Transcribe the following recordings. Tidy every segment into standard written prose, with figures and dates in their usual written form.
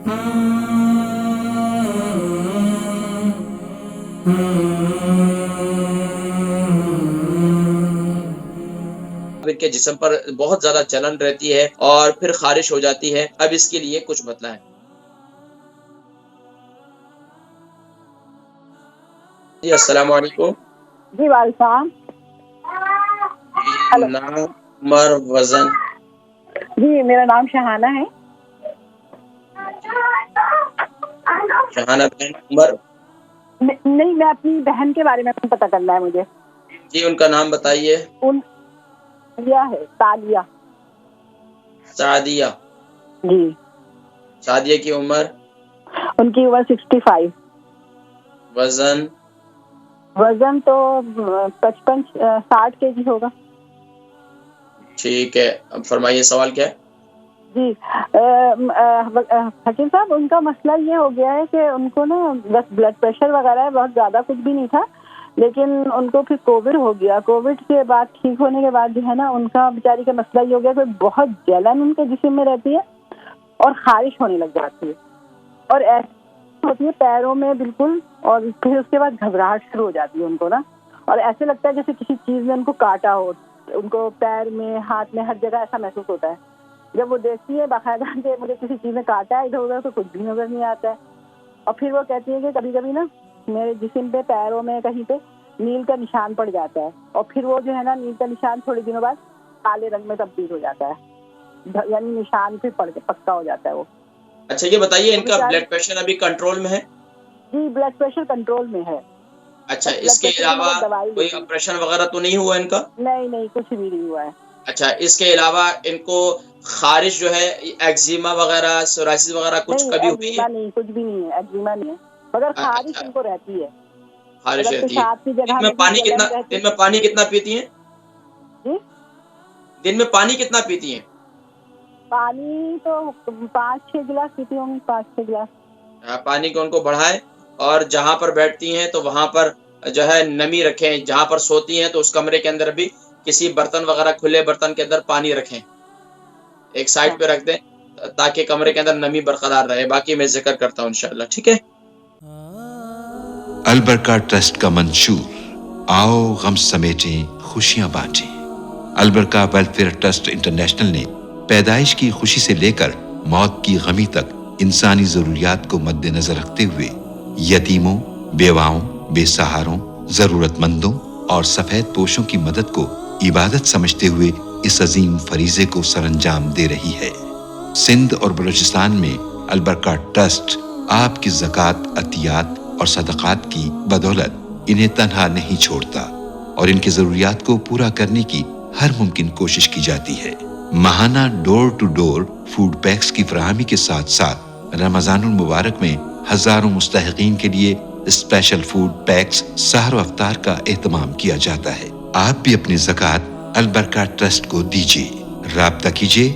اب ان کے جسم پر بہت زیادہ جلن رہتی ہے اور پھر خارش ہو جاتی ہے، اب اس کے لیے کچھ بتلائیں۔ جی السلام علیکم۔ جی وعلیکم جی ہلو نام، عمر، وزن؟ جی میرا نام شہانہ ہے۔ شہانہ بہن، عمر؟ نہیں، میں اپنی بہن کے بارے میں پتہ کرنا ہے مجھے۔ جی ان کا نام بتائیے۔ ان یہ ہے تالیہ۔ سعدیہ؟ جی سعدیہ کی عمر؟ ان کی عمر 65۔ وزن؟ وزن تو 55-60 kg ہوگا۔ ٹھیک ہے، اب فرمائیے سوال کیا ہے؟ جی حکیم صاحب، ان کا مسئلہ یہ ہو گیا ہے کہ ان کو نا بس بلڈ پریشر وغیرہ ہے، بہت زیادہ کچھ بھی نہیں تھا، لیکن ان کو پھر کووڈ ہو گیا۔ کووڈ کے بعد ٹھیک ہونے کے بعد جو ہے نا، ان کا بیچاری کا مسئلہ یہ ہو گیا کہ بہت جلن ان کے جسم میں رہتی ہے اور خارش ہونے لگ جاتی ہے، اور ایسی ہوتی ہے پیروں میں بالکل، اور پھر اس کے بعد گھبراہٹ شروع ہو جاتی ہے ان کو نا، اور ایسے لگتا ہے جیسے کسی چیز نے ان کو کاٹا ہو، ان کو پیر میں، ہاتھ میں، ہر جگہ ایسا محسوس ہوتا ہے۔ جب وہ دیکھتی ہے باقاعدہ کہ مجھے کسی چیز نے کاٹا ہے ادھر ادھر، تو کچھ بھی نظر نہیں آتا ہے، اور پھر وہ کہتی ہے کہ کبھی کبھی نا میرے جسم پہ، پیروں میں کہیں پہ نیل کا نشان پڑ جاتا ہے، اور پھر وہ جو ہے نا نیل کا نشان تھوڑے دنوں بعد کالے رنگ میں تبدیل ہو جاتا ہے، یعنی نشان پھر پڑ کے پکا ہو جاتا ہے وہ۔ اچھا یہ بتائیے، تو ان کا بیچاری، بلڈ پریشر ابھی کنٹرول میں ہے؟ جی بلڈ پریشر کنٹرول میں ہے، اچھا بس اس بلڈ کے پریشر کی علاوہ مگر دوائی کوئی لیتی ہوں۔ آپریشن وغیرہ تو نہیں ہوا ان کا؟ نہیں، کچھ بھی نہیں ہوا ہے۔ اچھا اس کے علاوہ ان کو خارش جو ہے، ایگزیما وغیرہ، سورائسس وغیرہ کچھ نہیں، کبھی ہوئی ہے؟ ایگزیما نہیں، کچھ بھی نہیں ہے، ایگزیما نہیں ہے، مگر خارش اچھا ان کو رہتی ہے، خارش اگر رہتی ہے۔ پیشاب کی دن جگہ میں میں بھی پانی کتنا، جلن رہتی دن میں پانی کتنا پیتی ہیں؟ جی دن میں پانی کتنا پیتی ہیں؟ پانی تو 5-6 گلاس پیتی ہوں گی، 5-6 گلاس۔ پانی کو ان کو بڑھائیں، اور جہاں پر بیٹھتی ہیں تو وہاں پر جو ہے نمی رکھیں، جہاں پر سوتی ہیں تو اس کمرے کے اندر بھی کسی برتن وغیرہ، کھلے برتن کے اندر پانی رکھیں، ایک سائڈ پہ رکھ دیں تاکہ کمرے کے اندر نمی برقرار رہے۔ باقی میں ذکر کرتا ہوں انشاءاللہ، ٹھیک ہے؟ البرکہ ٹرسٹ کا منشور، آؤ غم سمیٹیں خوشیاں بانٹیں۔ البرکہ ویلفیئر ٹرسٹ انٹرنیشنل نے پیدائش کی خوشی سے لے کر موت کی غمی تک انسانی ضروریات کو مد نظر رکھتے ہوئے یتیموں، بیواؤں، بے سہاروں، ضرورت مندوں اور سفید پوشوں کی مدد کو عبادت سمجھتے ہوئے اس عظیم فریضے کو سر انجام دے رہی ہے۔ سندھ اور بلوچستان میں البرکہ ٹرسٹ آپ کی زکوٰۃ، عطیات اور صدقات کی بدولت انہیں تنہا نہیں چھوڑتا، اور ان کی ضروریات کو پورا کرنے کی ہر ممکن کوشش کی جاتی ہے۔ ماہانہ ڈور ٹو ڈور فوڈ پیکس کی فراہمی کے ساتھ ساتھ رمضان المبارک میں ہزاروں مستحقین کے لیے اسپیشل فوڈ پیکس سحر و افطار کا اہتمام کیا جاتا ہے۔ آپ بھی اپنی زکوٰۃ البرکہ ٹرسٹ کو دیجیے۔ رابطہ کیجیے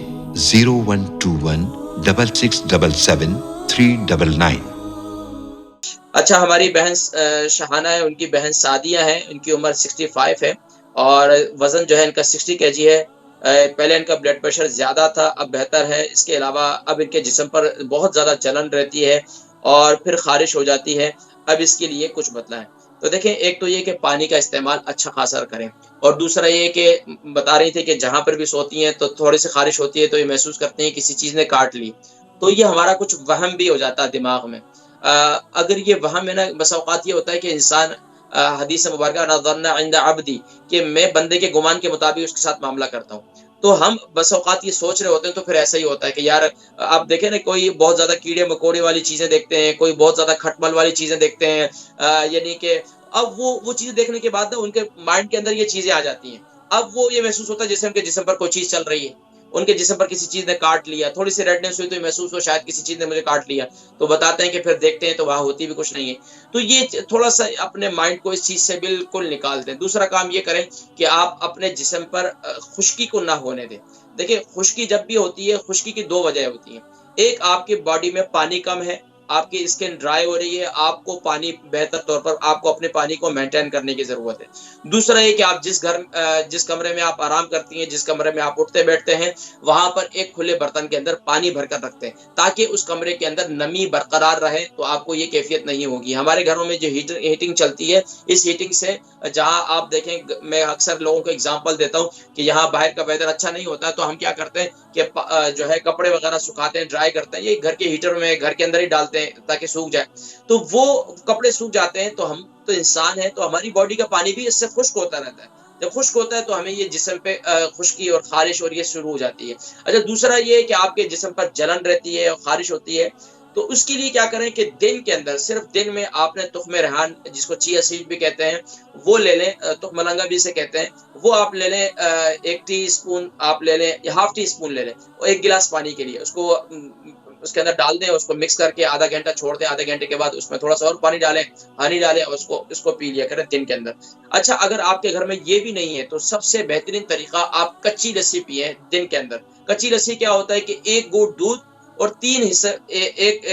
0121 6677 399۔ اچھا ہماری بہن شہانہ ہے، ان کی بہن سعدیہ ہے، ان کی عمر 65 ہے، اور وزن جو ہے ان کا 60 kg ہے۔ پہلے ان کا بلڈ پریشر زیادہ تھا، اب بہتر ہے۔ اس کے علاوہ اب ان کے جسم پر بہت زیادہ جلن رہتی ہے اور پھر خارش ہو جاتی ہے، اب اس کے لیے کچھ بتلائیں۔ تو دیکھیں، ایک تو یہ کہ پانی کا استعمال اچھا خاصا کریں، اور دوسرا یہ کہ بتا رہی تھی کہ جہاں پر بھی سوتی ہیں تو تھوڑی سی خارش ہوتی ہے تو یہ محسوس کرتے ہیں کسی چیز نے کاٹ لی، تو یہ ہمارا کچھ وہم بھی ہو جاتا ہے دماغ میں۔ اگر یہ وہم ہے نا، بس اوقات یہ ہوتا ہے کہ انسان، حدیث مبارکہ نہ ظن عند عبدی، کہ میں بندے کے گمان کے مطابق اس کے ساتھ معاملہ کرتا ہوں، تو ہم بس اوقات یہ سوچ رہے ہوتے ہیں تو پھر ایسا ہی ہوتا ہے کہ یار آپ دیکھیں نا، کوئی بہت زیادہ کیڑے مکوڑے والی چیزیں دیکھتے ہیں، کوئی بہت زیادہ کھٹمل والی چیزیں دیکھتے ہیں، یعنی کہ اب وہ چیزیں دیکھنے کے بعد نا ان کے مائنڈ کے اندر یہ چیزیں آ جاتی ہیں، اب وہ یہ محسوس ہوتا ہے جیسے ان کے جسم پر کوئی چیز چل رہی ہے، ان کے جسم پر کسی چیز نے کاٹ لیا، تھوڑی سی ریڈنس ہوئی تو یہ محسوس ہو شاید کسی چیز نے مجھے کاٹ لیا، تو بتاتے ہیں کہ پھر دیکھتے ہیں تو وہاں ہوتی بھی کچھ نہیں ہے۔ تو یہ تھوڑا سا اپنے مائنڈ کو اس چیز سے بالکل نکال دیں۔ دوسرا کام یہ کریں کہ آپ اپنے جسم پر خشکی کو نہ ہونے دیں۔ دیکھیں خشکی جب بھی ہوتی ہے، خشکی کی دو وجہ ہوتی ہیں، ایک آپ کی باڈی میں پانی کم ہے، آپ کی اسکن ڈرائی ہو رہی ہے، آپ کو پانی بہتر طور پر آپ کو اپنے پانی کو مینٹین کرنے کی ضرورت ہے۔ دوسرا یہ کہ آپ جس کمرے میں آپ آرام کرتی ہیں، جس کمرے میں آپ اٹھتے بیٹھتے ہیں، وہاں پر ایک کھلے برتن کے اندر پانی بھر کر رکھتے ہیں تاکہ اس کمرے کے اندر نمی برقرار رہے، تو آپ کو یہ کیفیت نہیں ہوگی۔ ہمارے گھروں میں جو ہیٹنگ چلتی ہے، اس ہیٹنگ سے جہاں آپ دیکھیں، میں اکثر لوگوں کو اگزامپل دیتا ہوں کہ یہاں باہر کا ویدر اچھا نہیں ہوتا تو ہم کیا کرتے ہیں کہ جو ہے کپڑے وغیرہ سکھاتے ہیں، ڈرائی کرتے ہیں، یہ گھر کے ہیٹر میں گھر کے اندر ہی ڈالتے ہیں تاکہ سوکھ جائے، تو وہ کپڑے سوکھ جاتے ہیں، تو ہم تو انسان ہے، تو ہماری باڈی کا پانی بھی اس سے خشک ہوتا رہتا ہے۔ جب خشک ہوتا ہے تو ہمیں یہ جسم پہ خشکی اور خارش اور یہ شروع ہو جاتی ہے۔ اچھا، دوسرا یہ ہے کہ آپ کے جسم پر جلن رہتی ہے اور خارش ہوتی ہے، تو اس کے لیے کیا کریں کہ دن کے اندر، صرف دن میں آپ نے تخم ریحان، جس کو چیا سیڈ بھی کہتے ہیں، وہ لے لیں، تخم ملنگا بھی اسے کہتے ہیں، وہ آپ لے لیں، 1 ٹی اسپون آپ لے لیں یا ½ ٹی اسپون لے لیں، اور 1 گلاس پانی کے لیے اس کو اس کے اندر ڈال دیں، اس کو مکس کر کے آدھا گھنٹہ چھوڑ دیں، آدھے گھنٹے کے بعد اس میں تھوڑا سا اور پانی ڈالیں، ہنی ڈالیں، اور اس کو پی لیا کریں دن کے اندر۔ اچھا، اگر آپ کے گھر میں یہ بھی نہیں ہے تو سب سے بہترین طریقہ، آپ کچی لسی پئیں دن کے اندر۔ کچی لسی کیا ہوتا ہے کہ 1 گھونٹ دودھ اور 3 حصے، ایک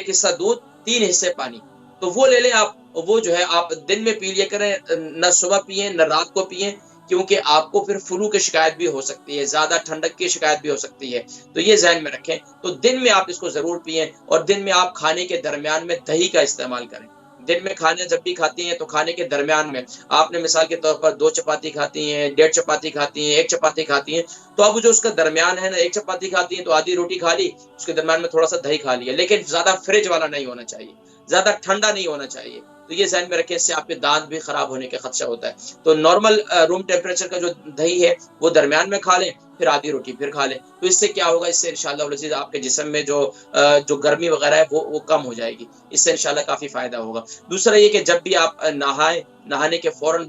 حصہ دودھ، 3 حصے پانی، تو وہ لے لیں آپ، وہ جو ہے آپ دن میں پی لیا کریں، نہ صبح پئیں نہ رات کو پئیں، کیونکہ آپ کو پھر فلو کی شکایت بھی ہو سکتی ہے، زیادہ ٹھنڈک کی شکایت بھی ہو سکتی ہے، تو یہ ذہن میں رکھیں۔ تو دن میں آپ اس کو ضرور پئیں، اور دن میں آپ کھانے کے درمیان میں دہی کا استعمال کریں۔ دن میں کھانا جب بھی کھاتی ہیں تو کھانے کے درمیان میں آپ نے مثال کے طور پر 2 چپاتی کھاتی ہیں، 1.5 چپاتی کھاتی ہیں، 1 چپاتی کھاتی ہیں، تو اب جو اس کا درمیان ہے نا، 1 چپاتی کھاتی ہیں تو آدھی روٹی کھا لی، اس کے درمیان میں تھوڑا سا دہی کھا لیا، لیکن زیادہ فریج والا نہیں ہونا چاہیے، زیادہ ٹھنڈا نہیں ہونا چاہیے، تو یہ ذہن میں رکھیں، اس سے آپ کے دانت بھی خراب ہونے کا خدشہ ہوتا ہے۔ تو نارمل روم ٹیمپریچر کا جو دہی ہے وہ درمیان میں کھا لیں، پھر آدھی روٹی پھر کھا لیں، تو اس سے کیا ہوگا، اس سے انشاءاللہ العزیز آپ کے جسم میں جو گرمی وغیرہ ہے وہ کم ہو جائے گی، اس سے انشاءاللہ کافی فائدہ ہوگا۔ دوسرا یہ کہ جب بھی آپ نہائیں، نہانے کے فوراً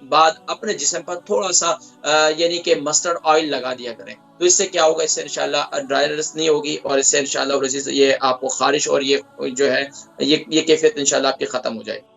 بعد اپنے جسم پر تھوڑا سا یعنی کہ مسٹرڈ آئل لگا دیا کریں، تو اس سے کیا ہوگا، اس سے انشاءاللہ ڈرائنس نہیں ہوگی، اور اس سے انشاءاللہ العزیز یہ آپ کو خارش اور یہ جو ہے یہ کیفیت انشاءاللہ آپ کی ختم ہو جائے گی۔